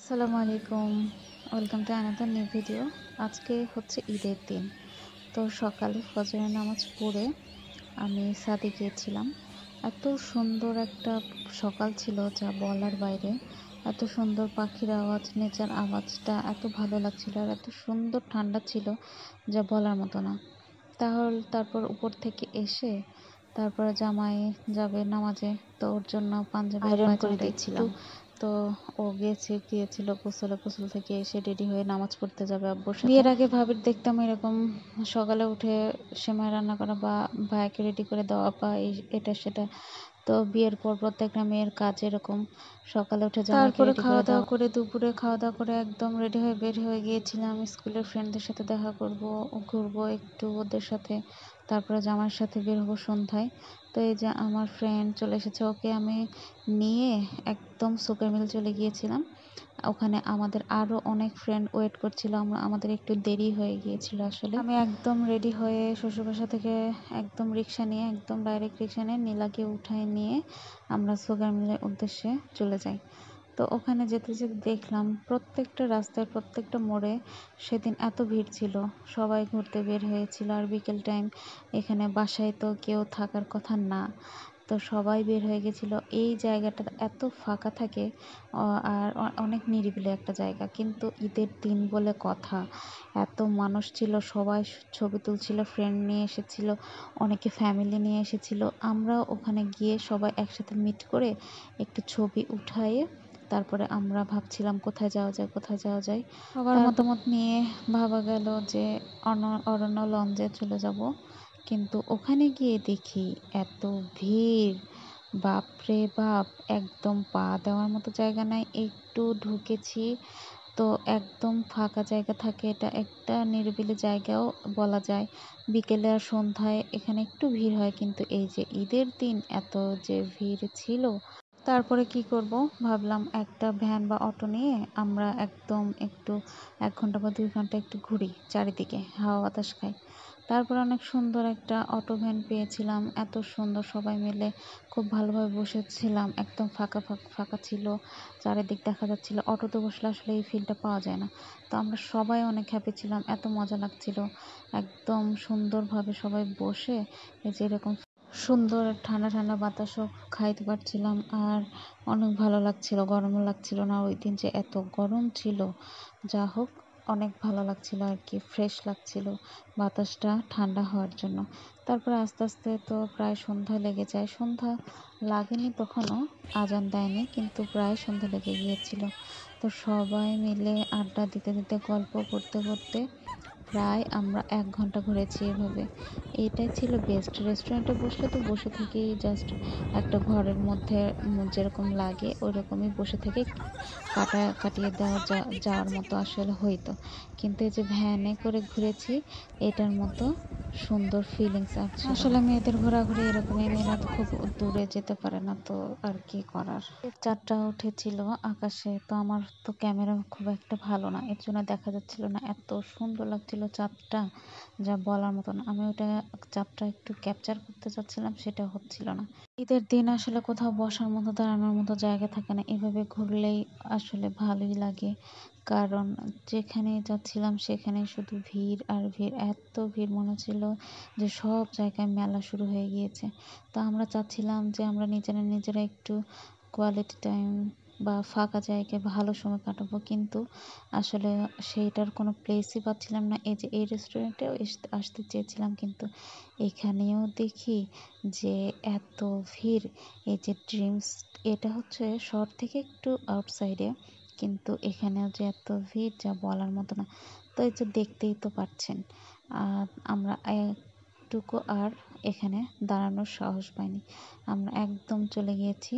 আসসালামু আলাইকুম। Welcome to another new video. আজকে হচ্ছে ঈদের দিন। তো সকালে ফজরের নামাজ পড়ে আমি ছাদে গিয়েছিলাম। এত সুন্দর একটা সকাল ছিল যা বলার বাইরে। এত সুন্দর পাখির আওয়াজ, নেচার আওয়াজটা এত ভালো লাগছিল আর এত সুন্দর ঠান্ডা ছিল যা বলার মতো না। তারপর উপর থেকে এসে তারপরে জামাই যাবে নামাজে, তো ওর জন্য পাঞ্জাবি আয়রন করে দিচ্ছিলাম। তো ও গিয়েছিল গোসল থেকে এসে রেডি হয়ে নামাজ পড়তে যাবে আব্বুর সাথে। বিয়ের আগে ভাবির দেখতাম এরকম সকালে উঠে সেমাই রান্না করা বা ভাইকে রেডি করে দেওয়া বা এটা সেটা। তো বিয়ের পর প্রত্যেকটা মেয়ের কাজ এরকম সকালে উঠে তারপরে খাওয়া দাওয়া করে দুপুরে খাওয়া দাওয়া করে একদম রেডি হয়ে বের হয়ে গিয়েছিলাম স্কুলের ফ্রেন্ডদের সাথে দেখা করব, ঘুরবো একটু ওদের সাথে। তারপরে জামাইয়ের সাথে বের হবো সন্ধ্যায়। তো এই যে আমার ফ্রেন্ড চলে এসেছে, ওকে আমি নিয়ে একদম সুপার মিল চলে গিয়েছিলাম। ওখানে আমাদের আরও অনেক ফ্রেন্ড ওয়েট করছিল, আমাদের একটু দেরি হয়ে গিয়েছিল। আসলে আমি একদম রেডি হয়ে শ্বশুরবাসা থেকে একদম ডাইরেক্ট রিক্সা নিয়ে নীলাকে উঠায় নিয়ে আমরা সুগার মিলের উদ্দেশ্যে চলে যাই। তো ওখানে যেতে যেতে দেখলাম প্রত্যেকটা রাস্তায় প্রত্যেকটা মোড়ে সেদিন এত ভিড় ছিল, সবাই ঘুরতে বের হয়েছিল। আর বিকেল টাইম, এখানে বাসায় তো কেউ থাকার কথা না, তো সবাই বের হয়ে গেছিলো। এই জায়গাটা এত ফাঁকা থাকে আর অনেক নিরিবিলি একটা জায়গা, কিন্তু ঈদের দিন বলে কথা এত মানুষ ছিল। সবাই ছবি তুলছিল, ফ্রেন্ড নিয়ে এসেছিল, অনেকে ফ্যামিলি নিয়ে এসেছিল। আমরাও ওখানে গিয়ে সবাই একসাথে মিট করে একটু ছবি উঠায়ে তারপরে আমরা ভাবছিলাম কোথায় যাওয়া যায়। সবার মতামত নিয়ে ভাবা গেল যে অরণ্য লঞ্চে চলে যাব। কিন্তু ওখানে গিয়ে দেখি এত ভিড়, বাপরে বাপ, একদম পা দেওয়ার মতো জায়গা নাই। একটু ঢুকেছি তো একদম ফাঁকা জায়গা থাকে, এটা একটা নিরিবিলি জায়গাও বলা যায়। বিকেলে আর সন্ধ্যায় এখানে একটু ভিড় হয়, কিন্তু এই যে ঈদের দিন এত যে ভিড় ছিল। তারপরে কি করব, ভাবলাম একটা ভ্যান বা অটো নিয়ে আমরা একদম একটু 1 ঘন্টা বা 2 ঘন্টা একটু ঘুরি, চারিদিকে হাওয়া বাতাস খাই। তারপরে অনেক সুন্দর একটা অটো ভ্যান পেয়েছিলাম, এত সুন্দর, সবাই মিলে খুব ভালোভাবে বসেছিলাম। একদম ফাঁকা ফাঁকা ছিল, চারিদিক দেখা যাচ্ছিল। অটোতে বসলে আসলে এই ফিলটা পাওয়া যায় না। তো আমরা সবাই অনেক হ্যাপি ছিলাম, এত মজা লাগছিল। একদম সুন্দরভাবে সবাই বসে এই যে এরকম সুন্দর ঠান্ডা ঠান্ডা বাতাসও খাইতে পারছিলাম। আর অনেক ভালো লাগছিল, গরমও লাগছিল না। ওই দিন যে এত গরম ছিল, যা হোক অনেক ভালো লাগছিল আর কি, ফ্রেশ লাগছিল বাতাসটা ঠান্ডা হওয়ার জন্য। তারপরে আস্তে আস্তে তো প্রায় সন্ধ্যা লেগে যায়। সন্ধ্যা লাগেনি তখনও, আজান দেয়নি, কিন্তু প্রায় সন্ধ্যা লেগে গিয়েছিল। তো সবাই মিলে আড্ডা দিতে দিতে গল্প করতে করতে প্রায় আমরা 1 ঘন্টা ঘুরেছি এভাবে। এটাই ছিল বেস্ট। রেস্টুরেন্টে বসলে তো বসে থেকেই জাস্ট একটা ঘরের মধ্যে যেরকম লাগে ওই রকমই বসে থেকে কাটিয়ে যাওয়ার মতো আসলে হইতো। কিন্তু এই যে ভ্যানে করে ঘুরেছি, এটার মতো সুন্দর ফিলিংস আর ছিল না। আসলে মেয়েদের ঘোরাঘুরি এরকমই, মেয়েরা তো খুব দূরে যেতে পারে না, তো আর কি করার। চাঁদটা উঠেছিল আকাশে, তো আমার তো ক্যামেরা খুব একটা ভালো না, এর জন্য দেখা যাচ্ছিল না। এত সুন্দর লাগছিল চাঁদটা, যা বলার মতো না। আমি ওটা চাঁদটা একটু ক্যাপচার করতে চাচ্ছিলাম, সেটা হচ্ছিল না। ঈদের দিন আসলে কোথাও বসার মতো দাঁড়ানোর মতো জায়গা থাকে না, এভাবে ঘুরলেই আসলে ভালোই লাগে। কারণ যেখানে যাচ্ছিলাম সেখানে শুধু ভিড় আর ভিড়, এত ভিড় মনে ছিল যে সব জায়গায় মেলা শুরু হয়ে গিয়েছে। তো আমরা চাচ্ছিলাম যে আমরা নিজেরা একটু কোয়ালিটি টাইম বা ফাঁকা জায়গায় ভালো সময় কাটাবো, কিন্তু আসলে সেইটার কোনো প্লেসই পাচ্ছিলাম না। এই যে এই রেস্টুরেন্টেও আসতে চেয়েছিলাম, কিন্তু এখানেও দেখি যে এত ভিড়। এই যে ড্রিমস, এটা হচ্ছে শহর থেকে একটু আউটসাইডে, কিন্তু এখানেও যে এত ভিড় যা বলার মতো না। তো এই যে দেখতেই তো পাচ্ছেন, আর আমরা একটুকু আর এখানে দাঁড়ানোর সাহস পাইনি, আমরা একদম চলে গিয়েছি।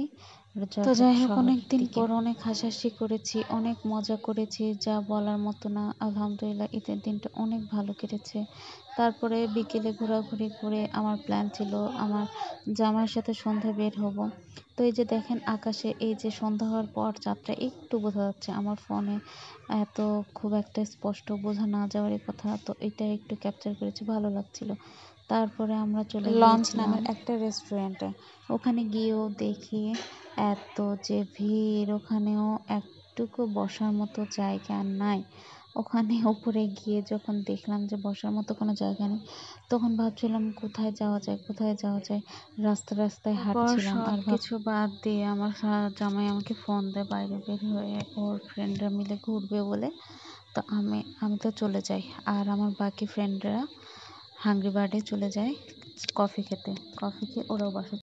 তো যাই হোক, অনেকদিন পর অনেক হাসাহাসি করেছি, অনেক মজা করেছি, যা বলার মতো না। আলহামদুলিল্লাহ ঈদের দিনটা অনেক ভালো কেটেছে। তারপরে বিকেলে ঘোরাঘুরি করে আমার প্ল্যান ছিল আমার জামাইয়ের সাথে সন্ধ্যায় বের হব। তো এই যে দেখেন আকাশে, এই যে সন্ধ্যা হওয়ার পর চাঁদটা একটু বোঝা যাচ্ছে, আমার ফোনে এত খুব একটা স্পষ্ট বোঝা না যাওয়ারই কথা, তো এটা একটু ক্যাপচার করেছি, ভালো লাগছিল। তারপরে আমরা চলে লঞ্চ নামের একটা রেস্টুরেন্টে, ওখানে গিয়েও দেখি এত যে ভিড়, ওখানেও একটু একটুকু বসার মতো জায়গা নাই। ওখানে উপরে গিয়ে যখন দেখলাম যে বসার মতো কোনো জায়গা নেই, তখন ভাবছিলাম কোথায় যাওয়া যায়, কোথায় যাওয়া যায়। রাস্তায় হাঁটছিলাম আর কিছু বাদ দিয়ে আমার জামাই আমাকে ফোন দেয় বাইরে বের হয়ে ওর ফ্রেন্ডরা মিলে ঘুরবে বলে। তো আমি তো চলে যাই আর আমার বাকি ফ্রেন্ডরা হাংরি বার্ডে চলে যায় কফি খেতে। কফি খেয়ে ওরাও বাসায়